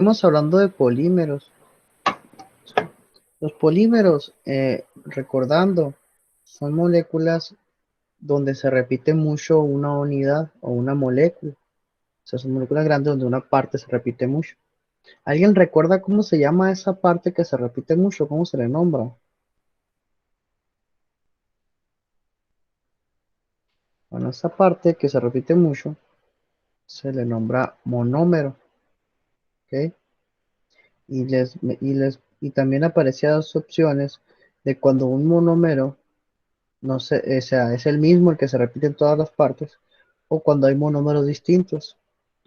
Estamos hablando de polímeros. Los polímeros, recordando, son moléculas donde se repite mucho una unidad o una molécula. O sea, son moléculas grandes donde una parte se repite mucho. ¿Alguien recuerda cómo se llama esa parte que se repite mucho? ¿Cómo se le nombra? Bueno, esa parte que se repite mucho se le nombra monómero, ¿ok? Y también aparecían dos opciones de cuando un monómero no sé, o sea, es el mismo el que se repite en todas las partes, o cuando hay monómeros distintos.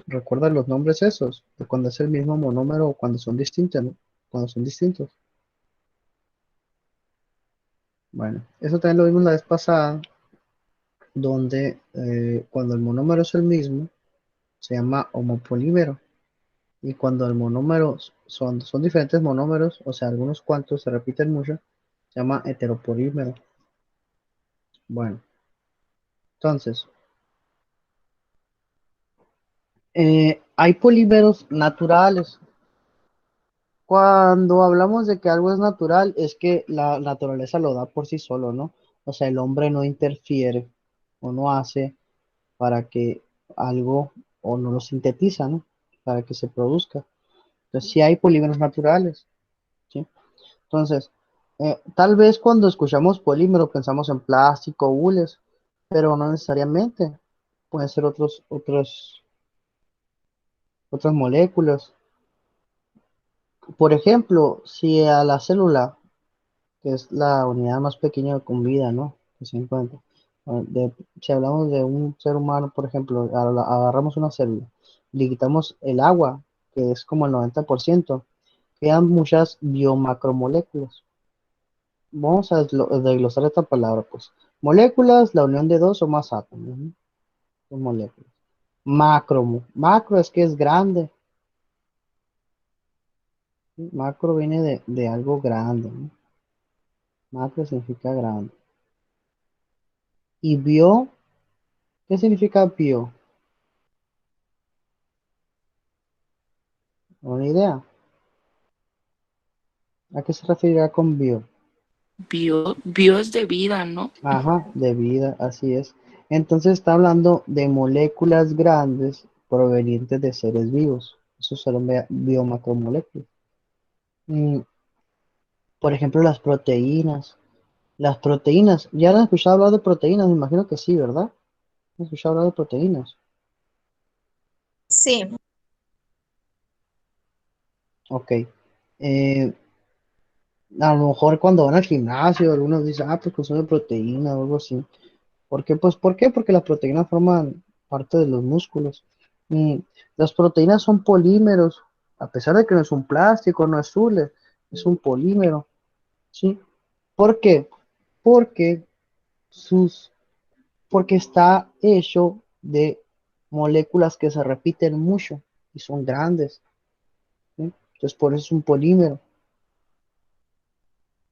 ¿Recuerdan los nombres esos? De cuando es el mismo monómero o cuando son distintos, ¿no? Cuando son distintos. Bueno, eso también lo vimos la vez pasada, donde cuando el monómero es el mismo, se llama homopolímero. Y cuando el monómero son diferentes monómeros, o sea, algunos cuantos se repiten mucho, se llama heteropolímero. Bueno, entonces, hay polímeros naturales. Cuando hablamos de que algo es natural, es que la naturaleza lo da por sí solo, ¿no? O sea, el hombre no interfiere o no hace para que algo o no lo sintetiza, ¿no? Para que se produzca. Entonces, sí hay polímeros naturales, ¿sí? Entonces, tal vez cuando escuchamos polímero pensamos en plástico, hules, pero no necesariamente. Pueden ser otras moléculas. Por ejemplo, si a la célula que es la unidad más pequeña con vida, ¿no? Que se encuentra. Si hablamos de un ser humano, por ejemplo, agarramos una célula, le quitamos el agua, que es como el 90%, quedan muchas biomacromoléculas. Vamos a desglosar esta palabra, pues. Moléculas, la unión de dos o más átomos, ¿no? Son moléculas. Macro es que es grande. ¿Sí? Macro viene de algo grande, ¿no? Macro significa grande. Y bio, ¿qué significa bio? Una idea. ¿A qué se referirá con bio? Bios de vida, ¿no? Ajá, de vida, así es. Entonces está hablando de moléculas grandes provenientes de seres vivos. Eso son biomacromoléculas. Mm, por ejemplo, las proteínas. Las proteínas, ¿ya han escuchado hablar de proteínas? Me imagino que sí, ¿verdad? ¿Han escuchado hablar de proteínas? Sí, Ok. Eh, a lo mejor cuando van al gimnasio, algunos dicen, pues consume proteína o algo así. ¿Por qué? Pues, ¿por qué? Porque las proteínas forman parte de los músculos. Y las proteínas son polímeros, a pesar de que no es un plástico, no es hule, es un polímero, ¿sí? ¿Por qué? Porque sus, porque está hecho de moléculas que se repiten mucho y son grandes, ¿sí? Entonces, por eso es un polímero.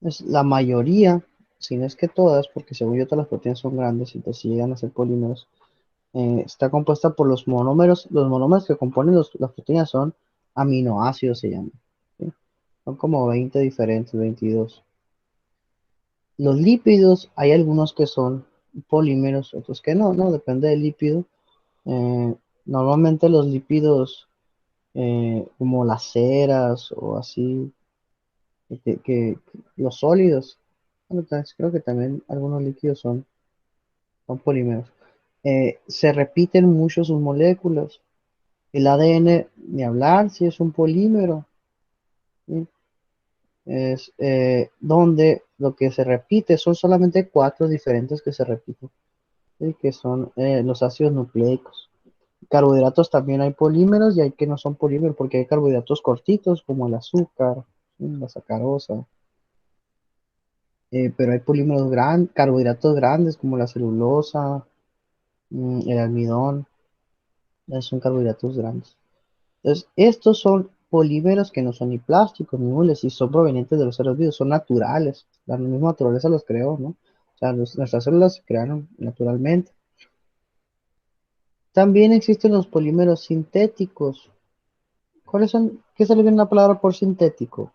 Es la mayoría, si no es que todas, porque según yo todas las proteínas son grandes, y entonces si llegan a ser polímeros, está compuesta por los monómeros. Los monómeros que componen las proteínas son aminoácidos, se llaman. ¿Sí? Son como 20 diferentes, 22. Los lípidos, hay algunos que son polímeros, otros que no, ¿no? Depende del lípido. Eh, Normalmente los lípidos, como las ceras o así, los sólidos, bueno, creo que también algunos líquidos son polímeros. Se repiten mucho sus moléculas. El ADN, ni hablar, si es un polímero, ¿sí? Es donde lo que se repite son solamente cuatro diferentes que se repiten, ¿sí? Que son los ácidos nucleicos. Carbohidratos también hay polímeros y hay que no son polímeros porque hay carbohidratos cortitos como el azúcar, ¿sí? La sacarosa, pero hay polímeros grandes, carbohidratos grandes como la celulosa, el almidón, son carbohidratos grandes. Entonces, estos son polímeros que no son ni plásticos ni hules y son provenientes de los seres vivos, son naturales. La misma naturaleza los creó, ¿no? O sea, nuestras células se crearon naturalmente. También existen los polímeros sintéticos, ¿Cuáles son? ¿Qué se le viene la palabra por sintético?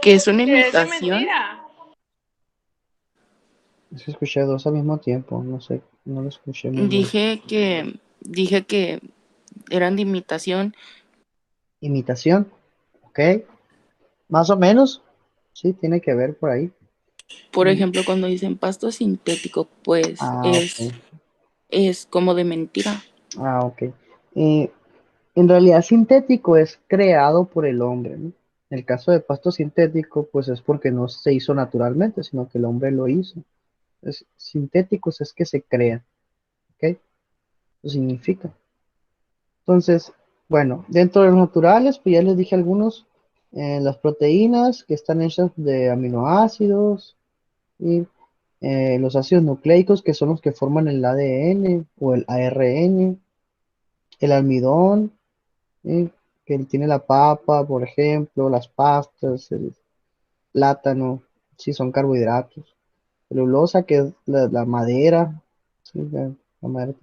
Que es una Que es de imitación. mentira. Es que escuché dos al mismo tiempo, no sé, no lo escuché muy bien. Dije que eran de imitación. Imitación, ok, más o menos, sí, tiene que ver por ahí. Por ejemplo, cuando dicen pasto sintético, pues Ah, es, ok, es como de mentira. ok. Eh, en realidad sintético es creado por el hombre, ¿no? En el caso de pasto sintético, pues es porque no se hizo naturalmente, sino que el hombre lo hizo. Sintéticos es que se crean, ¿ok? Eso significa. Entonces, bueno, dentro de los naturales, pues ya les dije algunos, las proteínas que están hechas de aminoácidos y los ácidos nucleicos que son los que forman el ADN o el ARN, el almidón, ¿sí? Que tiene la papa, por ejemplo, las pastas, el plátano, sí son carbohidratos. Celulosa, que es la madera, ¿sí? La madera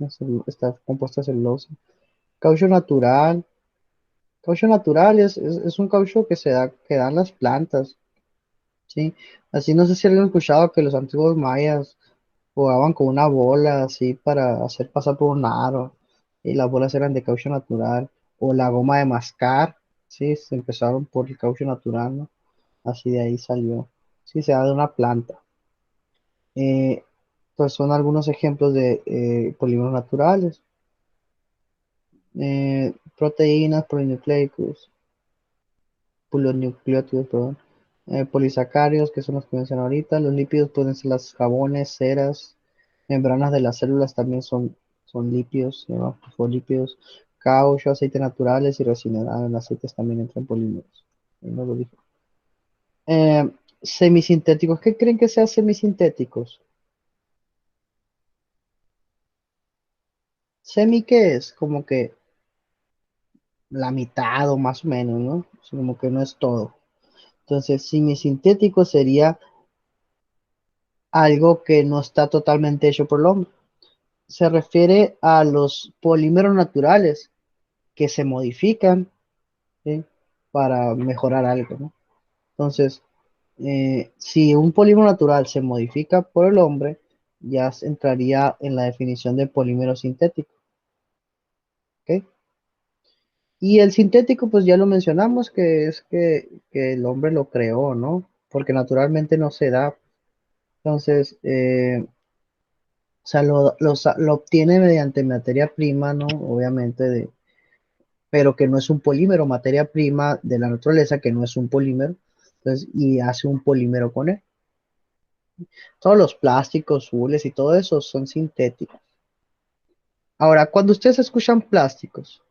está compuesta de celulosa. Caucho natural. Caucho natural es un caucho que que dan las plantas, ¿sí? Así no sé si alguien ha escuchado que los antiguos mayas jugaban con una bola así para hacer pasar por un aro, y las bolas eran de caucho natural, o la goma de mascar, ¿sí? Se empezaron por el caucho natural, ¿no? Así de ahí salió, sí, se da de una planta. Eh, pues son algunos ejemplos de polímeros naturales. Proteínas, polinucleicos, polinucleótidos, perdón, polisacáridos, que son los que mencioné ahorita. Los lípidos pueden ser las jabones, ceras, membranas de las células también son lípidos, ¿no? Fosfolípidos, caucho, aceites naturales y resina. En aceites también entran polímeros. Ahí no lo dijo. Semisintéticos, ¿qué creen que sean semisintéticos? Semi, ¿qué es? Como que la mitad o más o menos, ¿no? O sea, como que no es todo. Entonces, semisintético sería algo que no está totalmente hecho por el hombre. Se refiere a los polímeros naturales que se modifican, ¿sí? Para mejorar algo, ¿no? Entonces, si un polímero natural se modifica por el hombre, ya entraría en la definición de polímero sintético, ¿ok? Y el sintético, pues ya lo mencionamos, que es que el hombre lo creó, ¿no? Porque naturalmente no se da. Entonces, o sea, lo obtiene mediante materia prima, ¿no? Obviamente, pero que no es un polímero, materia prima de la naturaleza, que no es un polímero. Entonces, y hace un polímero con él. Todos los plásticos, azules y todo eso son sintéticos. Ahora, cuando ustedes escuchan plásticos,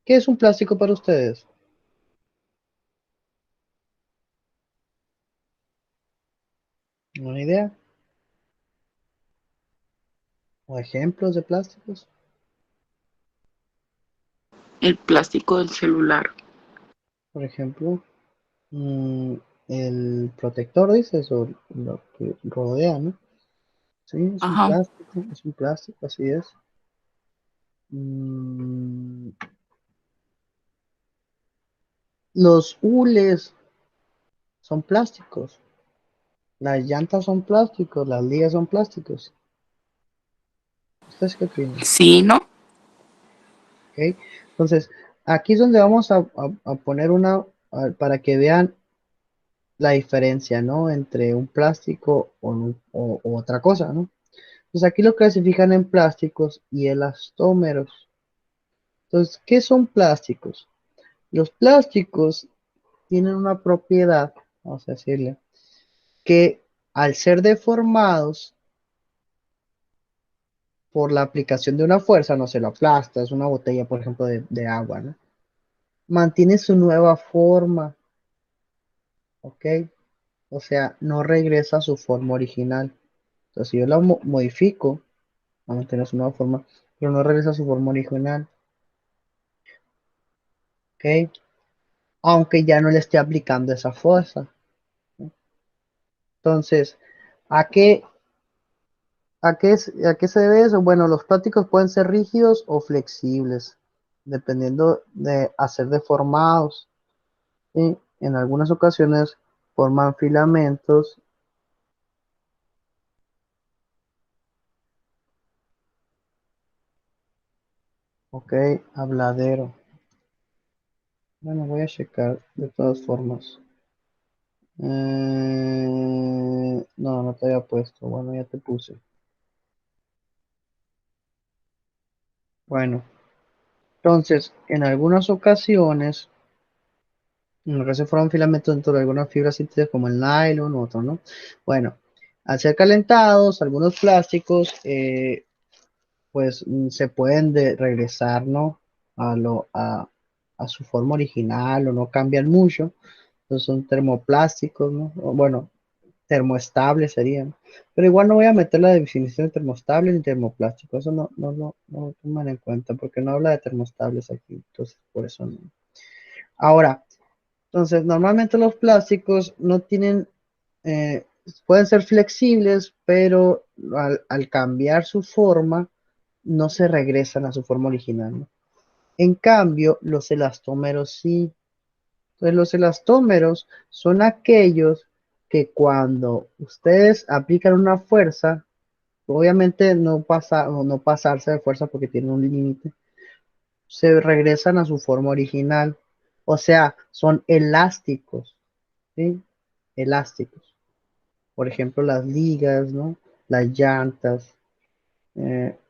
¿qué es un plástico para ustedes? ¿Una idea? ¿O ejemplos de plásticos? El plástico del celular. Por ejemplo, el protector, dices, o lo que rodea, ¿no? Sí, Ajá. es un plástico, así es. Mm, los hules son plásticos, las llantas son plásticos, las ligas son plásticos. ¿Ustedes qué opinan? Sí, ¿no? ¿Ok? Entonces, aquí es donde vamos a poner para que vean la diferencia, ¿no? Entre un plástico o otra cosa, ¿no? Pues aquí lo clasifican en plásticos y elastómeros. Entonces, ¿qué son plásticos? Los plásticos tienen una propiedad, vamos a decirle, que al ser deformados por la aplicación de una fuerza, no se lo aplastas, una botella, por ejemplo, de agua, ¿no? Mantiene su nueva forma, ¿ok? O sea, no regresa a su forma original. Entonces, si yo la modifico, va a mantener su nueva forma, pero no regresa a su forma original, ¿ok? Aunque ya no le esté aplicando esa fuerza. Entonces, ¿a qué, a qué se debe eso? Bueno, los plásticos pueden ser rígidos o flexibles, dependiendo de hacer deformados. ¿Sí? En algunas ocasiones forman filamentos. Ok, habladero. Bueno, voy a checar de todas formas. No, no te había puesto. Bueno, ya te puse. Bueno, entonces, en algunas ocasiones, en lo que se forman filamentos dentro de algunas fibras síntetas como el nylon u otro, ¿no? Bueno, al ser calentados, algunos plásticos, pues se pueden regresar, ¿no? A su forma original o no cambian mucho. Entonces son termoplásticos, ¿no? O, bueno, termoestables serían. Pero igual no voy a meter la definición de termostable ni termoplástico. Eso no lo toman en cuenta porque no habla de termostables aquí. Entonces, por eso no. Ahora, entonces, normalmente los plásticos no tienen, eh, pueden ser flexibles, pero al cambiar su forma, no se regresan a su forma original, ¿no? En cambio, los elastómeros sí. Entonces, los elastómeros son aquellos que cuando ustedes aplican una fuerza, obviamente no pasa o no pasarse de fuerza porque tiene un límite, se regresan a su forma original. O sea, son elásticos, ¿sí? Elásticos. Por ejemplo, las ligas, ¿no? Las llantas,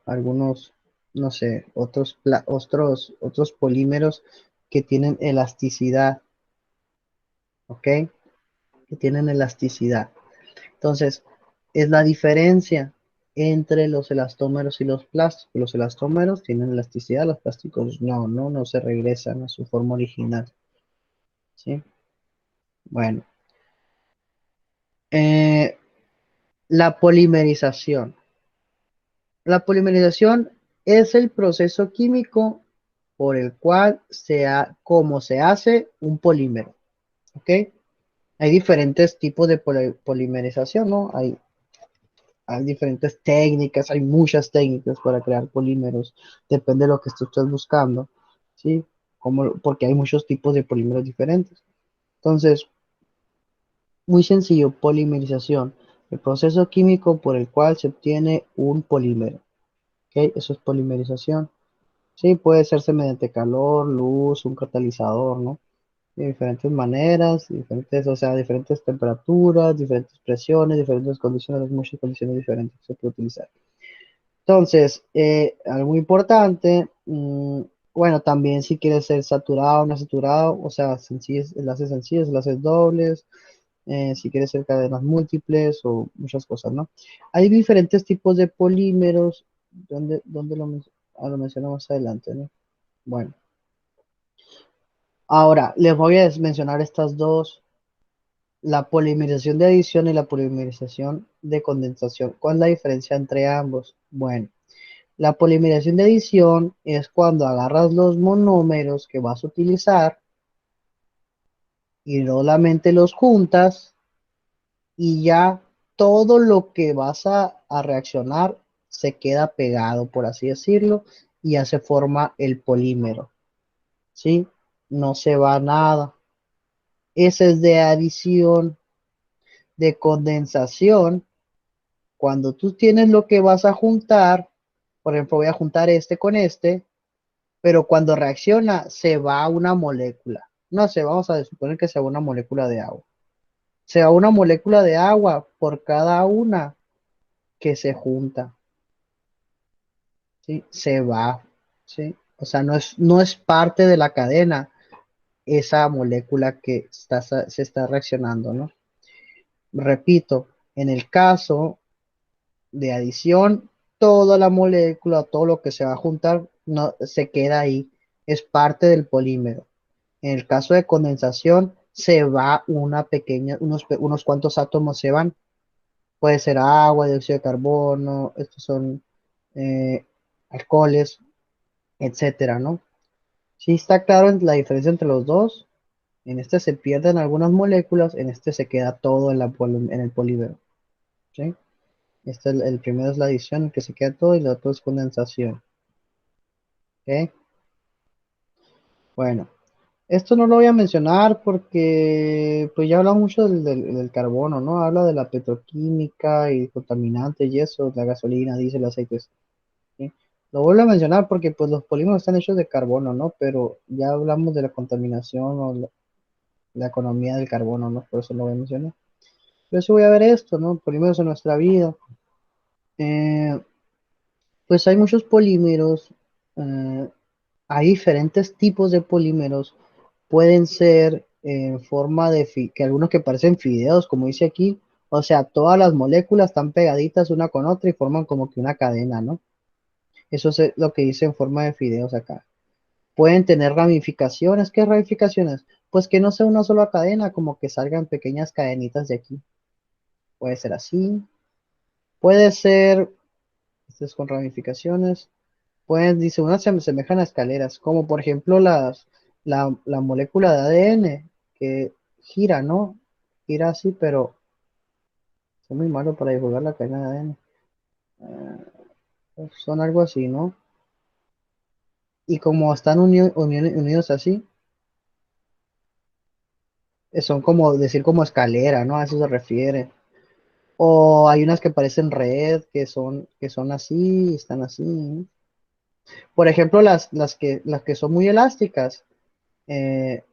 algunos, no sé, otros polímeros que tienen elasticidad, ¿ok? Que tienen elasticidad. Entonces, es la diferencia entre los elastómeros y los plásticos. Los elastómeros tienen elasticidad, los plásticos no se regresan a su forma original, ¿sí? Bueno, eh, la polimerización. La polimerización es el proceso químico por el cual cómo se hace un polímero, ¿ok? Hay diferentes tipos de polimerización, ¿no? Hay diferentes técnicas, hay muchas técnicas para crear polímeros, depende de lo que tú estés buscando, ¿sí? Porque hay muchos tipos de polímeros diferentes. Entonces, muy sencillo, polimerización, el proceso químico por el cual se obtiene un polímero, ¿ok? Eso es polimerización. Sí, puede hacerse mediante calor, luz, un catalizador, ¿no? De diferentes maneras, diferentes, o sea, diferentes temperaturas, diferentes presiones, diferentes condiciones, muchas condiciones diferentes que se puede utilizar. Entonces, algo importante, bueno, también si quieres ser saturado, no saturado, o sea, enlaces sencillos, enlaces dobles, si quieres ser cadenas múltiples o muchas cosas, ¿no? Hay diferentes tipos de polímeros, donde lo mencionamos más adelante, ¿no? Bueno, ahora les voy a mencionar estas dos, la polimerización de adición y la polimerización de condensación. ¿Cuál es la diferencia entre ambos? Bueno. La polimerización de adición es cuando agarras los monómeros que vas a utilizar y solamente los juntas y ya todo lo que vas a reaccionar se queda pegado, por así decirlo, y ya se forma el polímero, ¿sí? No se va nada. Ese es de adición, de condensación. Cuando tú tienes lo que vas a juntar, por ejemplo, voy a juntar este con este, pero cuando reacciona se va una molécula. No sé, vamos a suponer que se va una molécula de agua. Se va una molécula de agua por cada una que se junta, ¿sí? Se va, ¿sí? O sea, no es parte de la cadena esa molécula que se está reaccionando, ¿no? Repito, en el caso de adición, toda la molécula, todo lo que se va a juntar, no, se queda ahí, es parte del polímero. En el caso de condensación, se va una pequeña, unos cuantos átomos se van. Puede ser agua, dióxido de carbono, estos son eh, alcoholes, etcétera, ¿no? Sí está claro la diferencia entre los dos. En este se pierden algunas moléculas, en este se queda todo en el polímero, ¿sí? El primero es la adición, el que se queda todo, y el otro es condensación. ¿Ok? Bueno, esto no lo voy a mencionar porque pues ya habla mucho del carbono, ¿no? Habla de la petroquímica y contaminantes y eso, la gasolina, diésel, aceites. ¿Sí? Lo vuelvo a mencionar porque pues los polímeros están hechos de carbono, ¿no? Pero ya hablamos de la contaminación o la economía del carbono, ¿no? Por eso lo voy a mencionar. Pero sí voy a ver esto, ¿no? Polímeros en nuestra vida. Eh, pues hay muchos polímeros, eh, hay diferentes tipos de polímeros. Pueden ser en forma de que algunos que parecen fideos, como dice aquí. O sea, todas las moléculas están pegaditas una con otra y forman como que una cadena, ¿no? Eso es lo que dice en forma de fideos acá. Pueden tener ramificaciones. ¿Qué ramificaciones? Pues que no sea una sola cadena, como que salgan pequeñas cadenitas de aquí. Puede ser así. Puede ser, este es con ramificaciones. Pueden, dice, unas se asemejan a escaleras, como por ejemplo la molécula de ADN que gira, ¿no? Gira así, pero es muy malo para divulgar la cadena de ADN. Son algo así, ¿no? Y como están unidos así, son como decir como escalera, ¿no? A eso se refiere. O hay unas que parecen red, que son así, están así, ¿no? Por ejemplo, las que son muy elásticas, eh,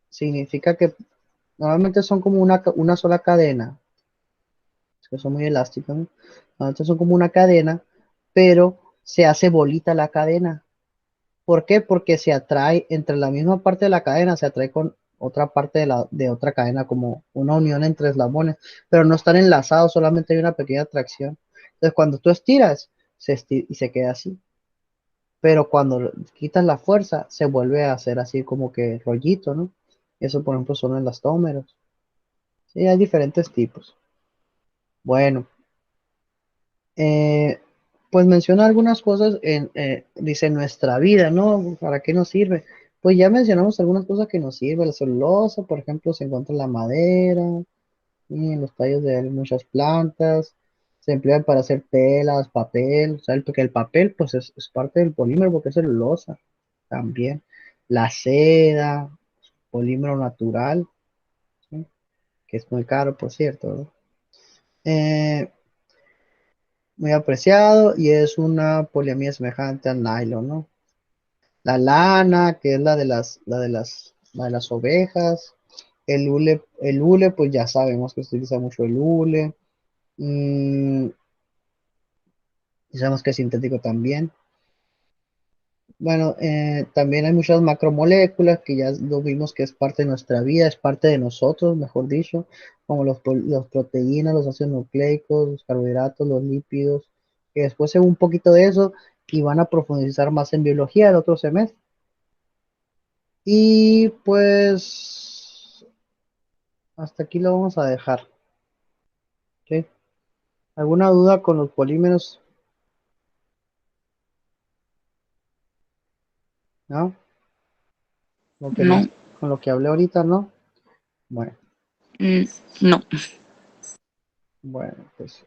significa que normalmente son como una sola cadena, que son muy elásticas, ¿no? Normalmente son como una cadena, pero se hace bolita la cadena. ¿Por qué? Porque se atrae entre la misma parte de la cadena, se atrae con otra parte de otra cadena, como una unión entre eslabones, pero no están enlazados, solamente hay una pequeña atracción. Entonces, cuando tú estiras, y se queda así. Pero cuando quitas la fuerza, se vuelve a hacer así como que rollito, ¿no? Eso, por ejemplo, son elastómeros. Sí, hay diferentes tipos. Bueno, eh, pues menciona algunas cosas dice nuestra vida, ¿no? ¿Para qué nos sirve? Pues ya mencionamos algunas cosas que nos sirven. La celulosa, por ejemplo, se encuentra en la madera y en los tallos de muchas plantas. Se emplea para hacer telas, papel, o sea, porque el papel, pues es parte del polímero porque es celulosa también. La seda, polímero natural, ¿sí? Que es muy caro, por cierto, ¿no? Eh, Muy apreciado y es una poliamida semejante al nylon, ¿no? La lana, que es la de las ovejas. El hule, pues ya sabemos que se utiliza mucho el hule. Mm, y sabemos que es sintético también. Bueno, también hay muchas macromoléculas que ya lo vimos que es parte de nuestra vida, es parte de nosotros, mejor dicho, como los proteínas, los ácidos nucleicos, los carbohidratos, los lípidos, que después se ve un poquito de eso y van a profundizar más en biología el otro semestre. Y pues hasta aquí lo vamos a dejar. ¿Ok? ¿Alguna duda con los polímeros? ¿No? Lo que No, más, con lo que hablé ahorita, ¿no? Bueno, mm, no. bueno, pues